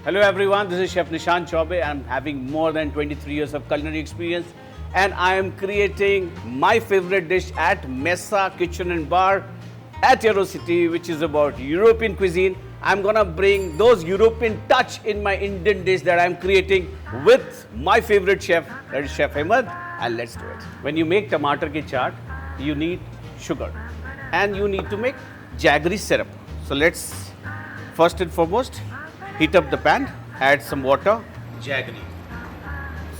Hello everyone, this is Chef Nishant Chaube. I'm having more than 23 years of culinary experience and I am creating my favorite dish at Mesa Kitchen and Bar at City, which is about European cuisine. I'm gonna bring those European touch in my Indian dish that I'm creating with my favorite chef, that is Chef Ahmed, and let's do it. When you make Tamatar Ki Chaat, you need sugar and you need to make Jaggery syrup. So let's first and foremost heat up the pan, add some water, Jaggery.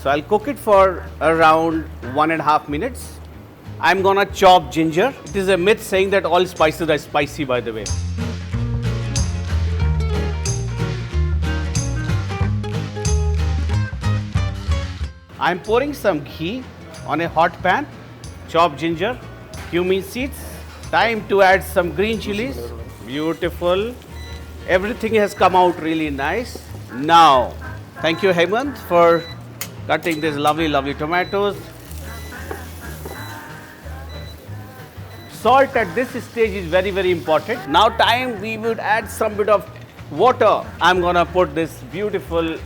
So I'll cook it for around 1.5 minutes. I'm gonna chop ginger. It is a myth saying that all spices are spicy, by the way. I'm pouring some ghee on a hot pan, chopped ginger, cumin seeds. Time to add some green chillies. Beautiful. Everything has come out really nice. Now, thank you Hemant for cutting these lovely tomatoes. Salt at this stage is very important. Now time we would add some bit of water. I'm gonna put this beautiful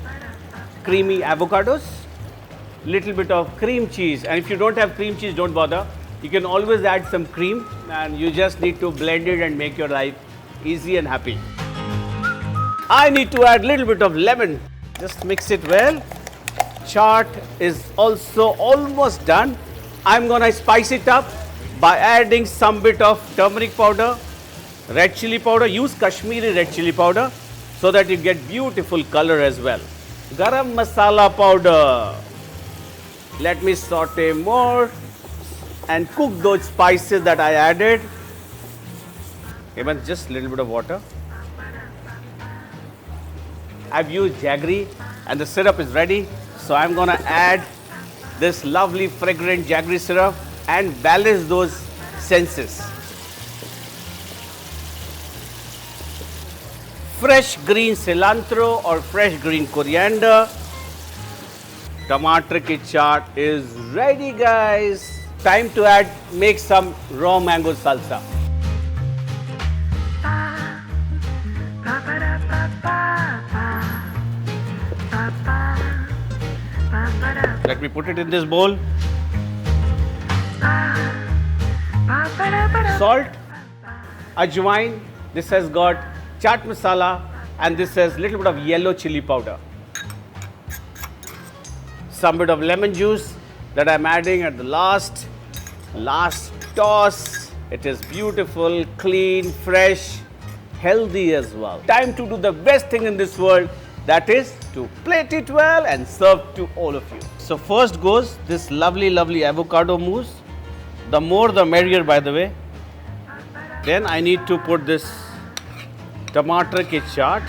creamy avocados, little bit of cream cheese, and if you don't have cream cheese, don't bother. You can always add some cream and you just need to blend it and make your life easy and happy. I need to add little bit of lemon. Just mix it well. Chaat is also almost done. I'm gonna spice it up by adding some bit of turmeric powder, red chilli powder. Use Kashmiri red chilli powder so that you get beautiful color as well. Garam masala powder. Let me saute more and cook those spices that I added. Okay, just a little bit of water. I've used Jaggery and the syrup is ready. So I'm gonna add this lovely fragrant Jaggery syrup and balance those senses. Fresh green cilantro or fresh green coriander. Tamatar Ki Chaat is ready, guys. Time to make some raw mango salsa. Let me put it in this bowl. Salt, ajwain. This has got chaat masala and this has little bit of yellow chilli powder. Some bit of lemon juice that I'm adding at the last toss. It is beautiful, clean, fresh, healthy as well. Time to do the best thing in this world, that is to plate it well and serve to all of you. So first goes this lovely avocado mousse. The more the merrier, by the way. Then I need to put this Tamatar Ki Chaat,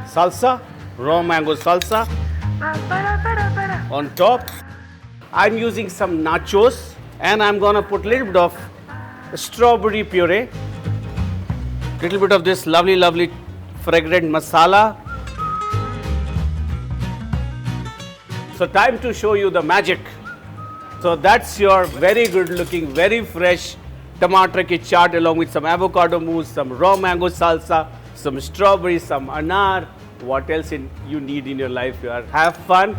salsa, raw mango salsa on top. I'm using some nachos and I'm gonna put a little bit of strawberry puree, little bit of this lovely fragrant masala. So time to show you the magic. So that's your very good looking, very fresh Tamatar Ki Chaat along with some avocado mousse, some raw mango salsa, some strawberry, some anar. What else you need in your life? Have fun.